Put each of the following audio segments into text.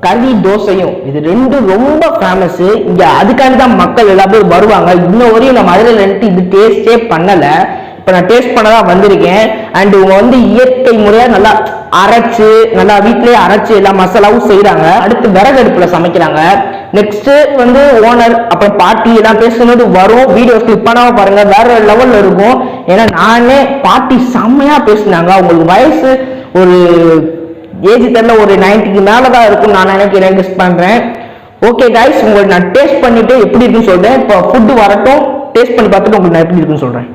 கறி தோசையும் இது ரெண்டும் ரொம்ப ஃபேமஸ் இங்க. அதுக்காண்டி தான் மக்கள் எல்லா பேரும் வருவாங்க. இன்னும் வரையும் நான் மதுரையில் நின்று இது டேஸ்டே பண்ணலை. இப்போ நான் டேஸ்ட் பண்ண தான் வந்திருக்கேன். அண்ட் இவங்க வந்து இயற்கை முறையாக நல்லா அரைச்சு நல்லா வீட்டிலேயே அரைச்சு எல்லா மசாலாவும் செய்கிறாங்க. அடுத்து விறகு அடுப்பில் சமைக்கிறாங்க. நெக்ஸ்ட் வந்து ஓனர் அப்புறம் பாட்டி எல்லாம் பேசுனது வரும். வீடியோ ஸ்கிப் பண்ணாம பாருங்க, வேற லெவலில் இருக்கும். ஏன்னா நானே பாட்டி செம்மையாக பேசினாங்க. அவங்களுக்கு வயசு ஒரு ஏஜ் தெரியல, ஒரு 90க்கு மேலே தான் இருக்கும் நான் நினைக்கிறேன், கெஸ் பண்ணுறேன். ஓகே கைஸ், உங்களுக்கு நான் டேஸ்ட் பண்ணிட்டு எப்படி இருக்குன்னு சொல்கிறேன். இப்போ ஃபுட்டு வரட்டும், டேஸ்ட் பண்ணி பார்த்துட்டு உங்களுக்கு நான் எப்படி இருக்குன்னு சொல்கிறேன்.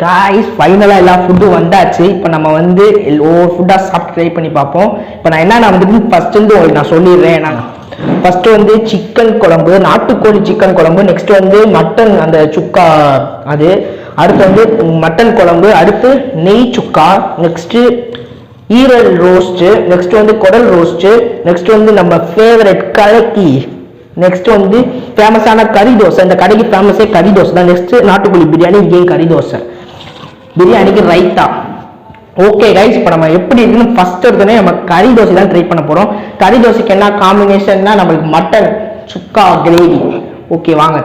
காய்ஸ் ஃபைனலாக எல்லா ஃபுட்டும் வந்தாச்சு. இப்போ நம்ம வந்து ஒவ்வொரு ஃபுட்டாக சாப்பிட்டு ட்ரை பண்ணி பார்ப்போம். இப்போ நான் என்னென்ன வந்துட்டு ஃபஸ்ட்டு வந்து உங்களுக்கு நான் சொல்லிடுறேன். நான் ஃபஸ்ட்டு வந்து சிக்கன் குழம்பு, நாட்டுக்கோழி சிக்கன் குழம்பு. நெக்ஸ்ட் வந்து மட்டன் அந்த சுக்கா அது. அடுத்து வந்து மட்டன் குழம்பு. அடுத்து நெய் சுக்கா. நெக்ஸ்ட்டு ஈரல் ரோஸ்ட்டு. நெக்ஸ்ட் வந்து குடல் ரோஸ்ட்டு. நெக்ஸ்ட் வந்து நம்ம ஃபேவரட் கலக்கி. நெக்ஸ்ட் வந்து ஃபேமஸான கறி தோசை. இந்த கடைக்கு ஃபேமஸே கறி தோசை தான். நெக்ஸ்ட் நாட்டுக்கோழி பிரியாணி, இங்கேயும் கறி தோசை, பிரியாணிக்கு ரைத்தா. ஓகே கைஸ், இப்போ நம்ம எப்படி இருக்குன்னு ஃபர்ஸ்ட் எடுத்தோடனே நம்ம கறி தோசை தான் ட்ரை பண்ண போகிறோம். கறி தோசைக்கு என்ன காம்பினேஷன்னா நம்மளுக்கு மட்டன் சுக்கா கிரேவி. ஓகே வாங்க.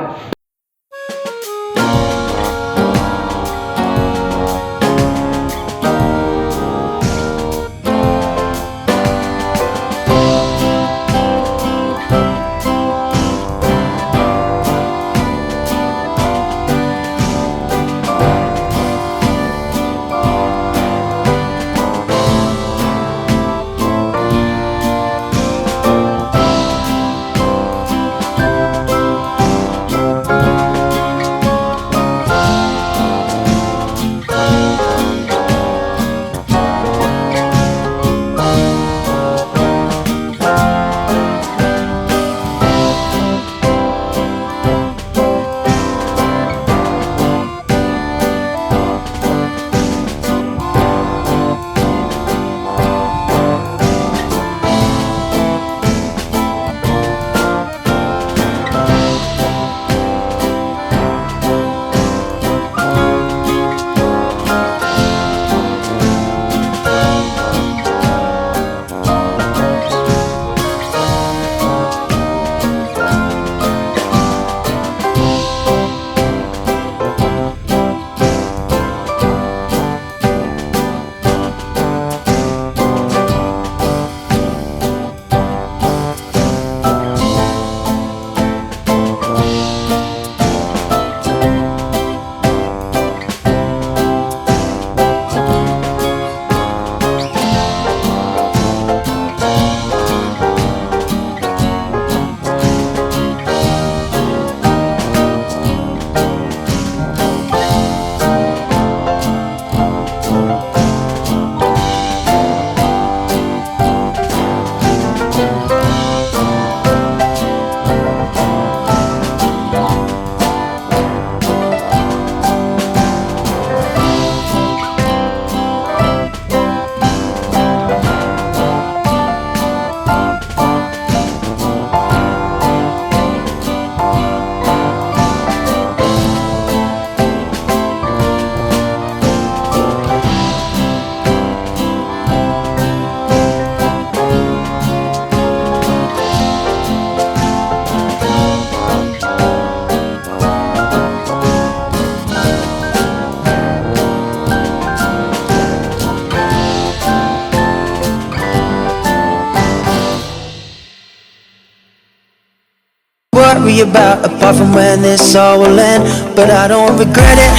Worry about apart from when this all will end, but I don't regret it,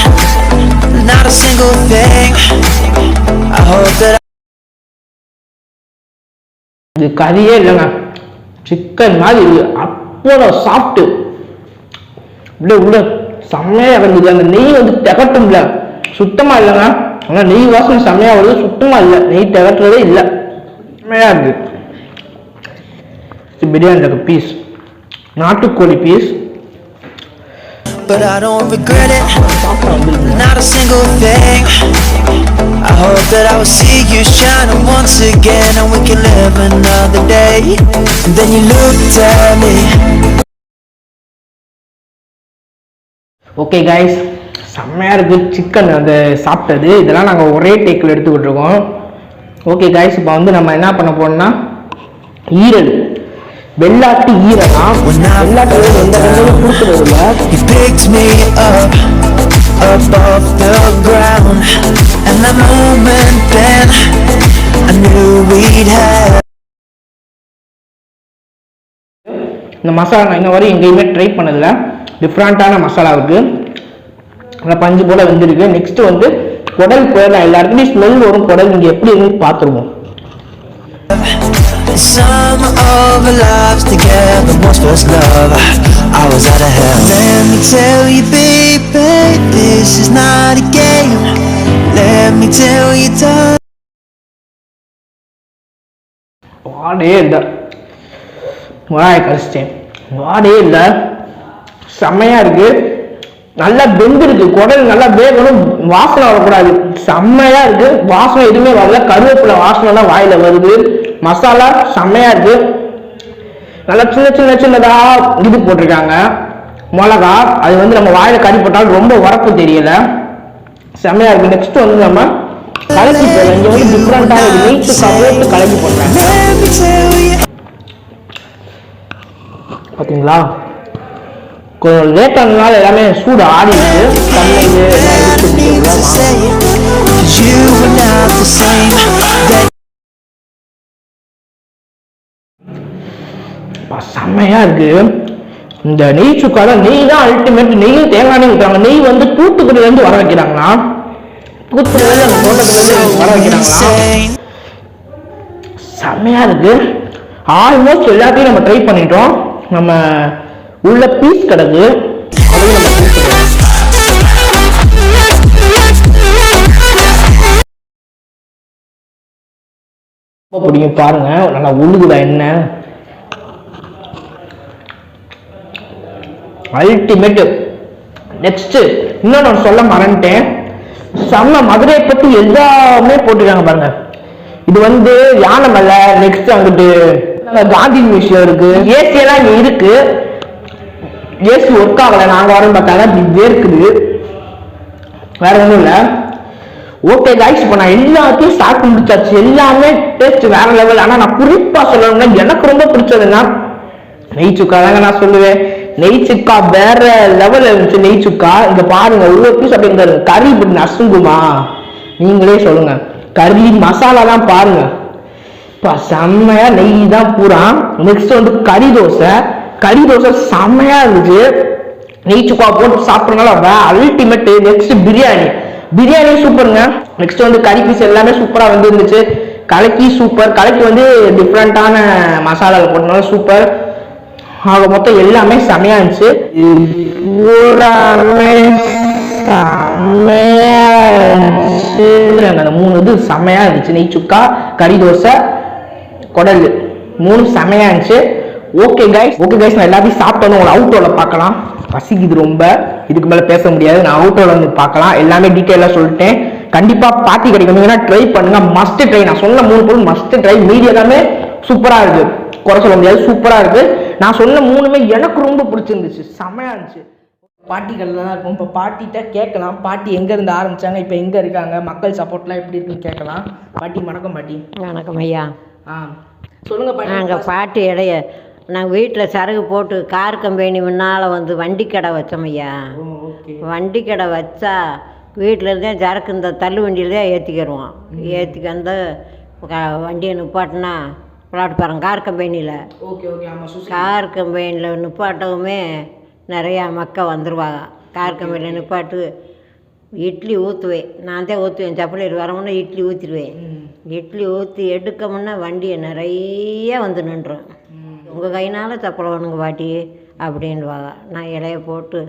not a single thing. I hope that இது கறியே இல்லைங்க, சிக்கன் மாதிரி அப்போட சாப்பிட்டு அப்படியே உள்ள செம்மையாக இறங்குது. அந்த நெய் வந்து திகட்டும்ல, சுத்தமாக இல்லைங்க. ஆனால் நெய் வாசனை செம்மையாக வருது, சுத்தமாக இல்லை, நெய் திகட்டுறதே இல்லை, செம்மையாக இருக்குது. பிரியாணி பீஸ், நாட்டுக்கோழி piece. But I don't regret it, not a single thing. I hope that I will see you shining once again, and we can live another day. And then you looked at me. Okay guys, செம்மையாக இருக்குது chicken அந்த சாப்பிட்டது. இதெல்லாம் நாங்கள் ஒரே tackle எடுத்துக்கிட்டு இருக்கோம். Okay guys, இப்போ வந்து நம்ம என்ன பண்ண போறோம்னா ஈரல், வெள்ளாட்டு ஈரல். வெள்ளாட்டு ஈரல் எந்த ரெண்டும் கொடுத்துருதுல. You picked me up above the ground, and that moment then I knew we'd have. இந்த மசாலா நான் இன்ன வரை எங்கேயுமே ட்ரை பண்ணதில்லை. டிஃப்ரெண்ட்டான மசாலா இருக்குது. நல்லா பஞ்சு போல் வந்துருக்கு. நெக்ஸ்ட்டு வந்து குடல் போயிடலாம். எல்லா இடத்துலையும் ஸ்மெல் வரும் குடல். இங்கே எப்படி இருக்குன்னு பார்த்துருவோம். Some of our lives together was first love. I was out of hell. Let me tell you, baby, this is not a game. Let me tell you, darling. Wade இல்லை, வாய் கழிச்சிட்டேன். வாடே இல்லை, செம்மையாக இருக்குது. நல்லா வெந்திருக்கு. குடல் நல்லா வேகணும், வாசனை வரக்கூடாது. செம்மையாக இருக்குது. வாசனை எதுவுமே வரல. கருவேப்பிலை வாசனைலாம் வாயில் வருது. மசாலா செம்மையாக இருக்குது. நல்லா சின்ன சின்ன சின்னதாக இது போட்டிருக்காங்க மிளகா. அது வந்து நம்ம வாயில் கறி போட்டாலும் ரொம்ப உரப்பு தெரியல. செம்மையாக இருக்குது. நெக்ஸ்ட் வந்து நம்ம கலக்கி போடுறோம். இங்கே வந்து டிஃப்ரெண்ட்டாக நெய் சுக்கா போட்டு கலக்கி போடுறாங்க. பார்த்தீங்களா, கொஞ்சம் லேட்டானால எல்லாமே சூடு ஆடிடுது. செம்மையா இருக்கு. இந்த நெய் சுக்கால நெய் தான் அல்டிமேட். நெய்யும் தேங்காய் நெய் ஊற்றுறாங்க. நெய் வந்து தூத்துக்குடியில இருந்து வர வைக்கிறாங்களா, தூத்துக்குடியில அந்த தோட்டத்துல இருந்து வர வைக்கிறாங்களா. செம்மையா இருக்கு. ஆல்மோஸ்ட் எல்லாத்தையும் நம்ம ட்ரை பண்ணிட்டோம். நம்ம உள்ள பீஸ் கிடக்கு, அதையும் நம்ம பிடிக்கும். பாருங்க நல்லா உழுகுதா என்ன, அல்டிமேட். நெக்ஸ்ட் இன்னும் நான் சொல்ல மறந்துட்டேன். செம்ம மதுரை பத்தி எல்லாமே போட்டுருக்காங்க பாருங்க. இது வந்து யானை மலை. நெக்ஸ்ட் அங்கிட்டு காந்தி மியூசியம் இருக்கு. ஏசி எல்லாம் இங்க இருக்கு. ஏசி ஒர்க் ஆகல. நாங்க வரோம் பார்த்தாங்க இப்படி வேர்க்குது. வேற ஒன்றும் இல்லை. ஓகே கைஸ், இப்போ நான் எல்லாத்தையும் சாப்பிட்டு முடிச்சாச்சு. எல்லாமே டேஸ்ட் வேற லெவல். ஆனால் நான் குறிப்பா சொல்லணும்னா எனக்கு ரொம்ப பிடிச்சதுன்னா நெய் சுக்கா தாங்க நான் சொல்லுவேன். நெய் சுக்கா வேற லெவல் இருந்துச்சு. நெய் சுக்கா இங்க பாருங்க, ஒவ்வொரு பீஸ் அப்படிங்கிற கறி இப்படி நசுங்குமா நீங்களே சொல்லுங்க. கறி மசாலா தான் பாருங்க, செம்மையா நெய் தான் பூரா. நெக்ஸ்ட் வந்து கறி தோசை. கறி தோசை செம்மையா இருந்துச்சு. நெய் சுக்கா போட்டு சாப்பிட்றதுனால அல்டிமேட். நெக்ஸ்ட் பிரியாணி. பிரியாணி சூப்பருங்க. நெக்ஸ்ட் வந்து கறி பீஸ் எல்லாமே சூப்பரா வந்து இருந்துச்சு. கலக்கி சூப்பர். கலக்கி வந்து டிஃப்ரெண்டான மசாலாவில் போட்டனால சூப்பர். ஆக மொத்தம் எல்லாமே செமையா இருந்துச்சு. அந்த 3 இது செமையா இருந்துச்சு. நெய் சுக்கா, கறி தோசை, குடல் 3 செமையா இருந்துச்சு. ஓகே கைஸ், நான் எல்லாத்தையும் சாப்பிட்டு உங்களை அவுட்டோல பார்க்கலாம். பசிக்குது ரொம்ப, இதுக்கு மேல பேச முடியாது. நான் அவுட்டோல வந்து பார்க்கலாம். எல்லாமே டீட்டெயிலா சொல்லிட்டேன். கண்டிப்பா பாத்தி கிடைக்கும், ட்ரை பண்ணுங்க. Must try. நான் சொன்ன 3 பொருள் மஸ்ட் ட்ரை. மீதி எல்லாமே சூப்பரா இருக்கு, குறை சொல்ல முடியாது. சூப்பரா இருக்கு. நான் சொன்ன 3மே எனக்கு ரொம்ப பிடிச்சிருந்துச்சு. செமையா இருந்துச்சு. பாட்டிகள்ல தான் இருக்கும். இப்போ பாட்டிகிட்ட கேட்கலாம், பாட்டி எங்க இருந்து ஆரம்பிச்சாங்க, இப்போ எங்க இருக்காங்க, மக்கள் சப்போர்ட்லாம் எப்படி இருக்குன்னு கேட்கலாம். பாட்டி வணக்கம். பாட்டி வணக்கம் ஐயா. சொல்லுங்க பாட்டி. நாங்கள் பாட்டி இடைய நாங்கள் வீட்டில் சரகு போட்டு கார் கம்பெனி முன்னால் வந்து வண்டி கடை வச்சோம் ஐயா. வண்டி கடை வச்சா வீட்டிலேருந்தே சரக்கு இந்த தள்ளு வண்டியில் தான் ஏற்றிக்கிடுவோம். ஏற்றிக்கு வந்து வண்டியை நிப்பாட்டினா பிளாட்பாரம் கார் கம்பெனியில். கார் கம்பெனியில் நிப்பாட்டவுமே நிறையா மக்கள் வந்துடுவாங்க. கார் கம்பெனியில் நிப்பாட்டு இட்லி ஊற்றுவேன். நான் தான் ஊற்றுவேன். சப்பளி வரமுன்னா இட்லி ஊற்றிடுவேன். இட்லி ஊற்றி எடுக்க முன்னே வண்டியை நிறைய வந்து நின்றுடும். உங்கள் கையினால் சப்பளை வேணுங்க பாட்டி அப்படின்வாங்க. நான் இலைய போட்டு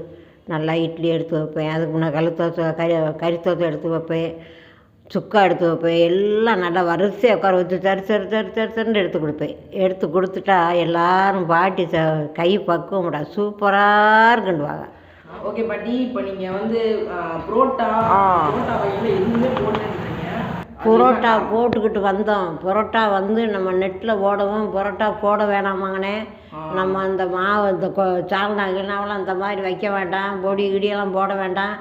நல்லா இட்லி எடுத்து வைப்பேன். அதுக்கு முன்னே கறி தோசை எடுத்து வைப்பேன், சுக்கா எடுத்து வைப்பேன். எல்லாம் நல்லா வரிசையாக உட்கார வச்சு தரிசரின்னு எடுத்து கொடுப்பேன். எடுத்து கொடுத்துட்டா எல்லோரும் பாட்டி கை பக்குவம்டா சூப்பராக இருக்குன்னுவாங்க. ஓகே பாட்டி, இப்போ நீங்கள் வந்து புரோட்டா வகையில் எதுவுமே போட்டுருக்கீங்க. பரோட்டா போட்டுக்கிட்டு வந்தோம். பரோட்டா வந்து நம்ம நெட்டில் போடவும் பரோட்டா போட வேணாமாங்கண்ணே. நம்ம அந்த மாவு இந்த சால்னா கிணாவெல்லாம் அந்த மாதிரி வைக்க வேண்டாம், பொடி கிடியெல்லாம் போட வேண்டாம்.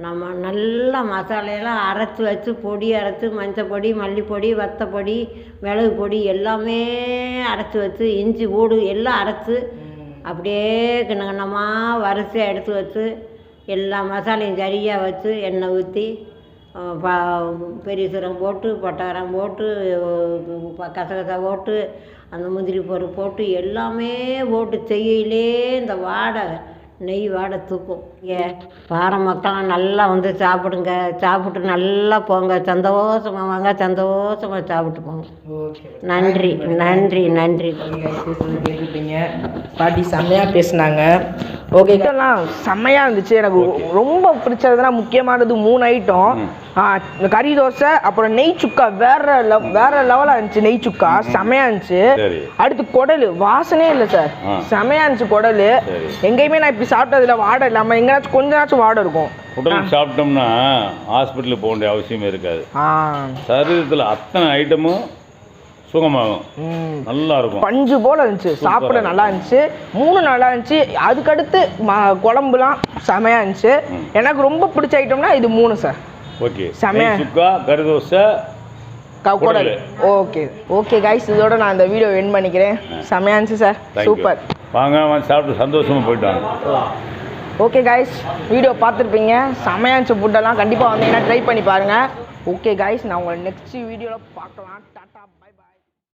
நம்ம நல்லா மசாலையெல்லாம் அரைச்சி வச்சு பொடி அரைச்சி மஞ்சள் பொடி, மல்லிப்பொடி, வத்தப்பொடி, மிளகு பொடி எல்லாமே அரைச்சி வச்சு இஞ்சி ஊடு எல்லாம் அரைச்சி அப்படியே கிண்ணமாக வரிசையாக எடுத்து வச்சு எல்லா மசாலையும் சரியாக வச்சு எண்ணெய் ஊற்றி பெரிய சீரகம் போட்டு பட்டாரம் போட்டு கசகசா போட்டு அந்த முந்திரி பருப்பு போட்டு எல்லாமே போட்டு செய்யலே இந்த வாடை நெய் வாடை தூக்கும். பாறை மக்கள்லாம் நல்லா வந்து சாப்பிடுங்க, சாப்பிட்டு நல்லா போங்க, சந்தோஷமாக வாங்க, சந்தோஷமாக சாப்பிட்டு போங்க. நன்றி நன்றி நன்றி. கேட்டுட்டீங்க, பாட்டி செம்மையாக பேசுனாங்க. ஓகே, இதெல்லாம் செம்மையாக இருந்துச்சு. எனக்கு ரொம்ப பிடிச்சதுன்னா முக்கியமானது 3 ஐட்டம். கறி தோசை, அப்புறம் நெய் சுக்கா வேற லெவலாக இருந்துச்சு. நெய் சுக்கா செம்மையாக இருந்துச்சு. அடுத்து குடல் வாசனையே இல்லை சார், செம்மையாக இருந்துச்சு குடல். எங்கேயுமே நான் இப்படி சாப்பிட்டதில்ல வாடை இல்லாமல். எங்கேயாச்சும் கொஞ்ச நாச்சும் வாடை இருக்கும். குடல் சாப்பிட்டோம்னா ஹாஸ்பிட்டலுக்கு போக வேண்டிய அவசியம் இருக்காது. சரீரத்தில் அத்தனை ஐட்டமும் சுகமாகும், நல்லா இருக்கும். பஞ்சு போல இருந்துச்சு, சாப்பிட நல்லா இருந்துச்சு. 3 நல்லா இருந்துச்சு. அதுக்கடுத்து குழம்புலாம் செமையா இருந்துச்சு. எனக்கு ரொம்ப பிடிச்ச ஐட்டம்னா இது 3 சார். ஓகே, செமையா சுக்கா, கறி தோசை, குடல். ஓகே ஓகே கைஸ், இதோட நான் இந்த வீடியோ எண்ட் பண்ணிக்கிறேன். செமையா இருந்துச்சு சார், சூப்பர். வாங்க சாப்பிட்டு சந்தோஷமா போயிட்டாங்க. ஓகே கைஸ், வீடியோ பார்த்துருப்பீங்க. செமையா இருந்துச்சு ஃபுட்டெல்லாம். கண்டிப்பாக வந்தீங்கன்னா ட்ரை பண்ணி பாருங்கள். ஓகே கைஸ், நான் உங்களை நெக்ஸ்ட் வீடியோவில் பார்க்கலாம். டாட்டா.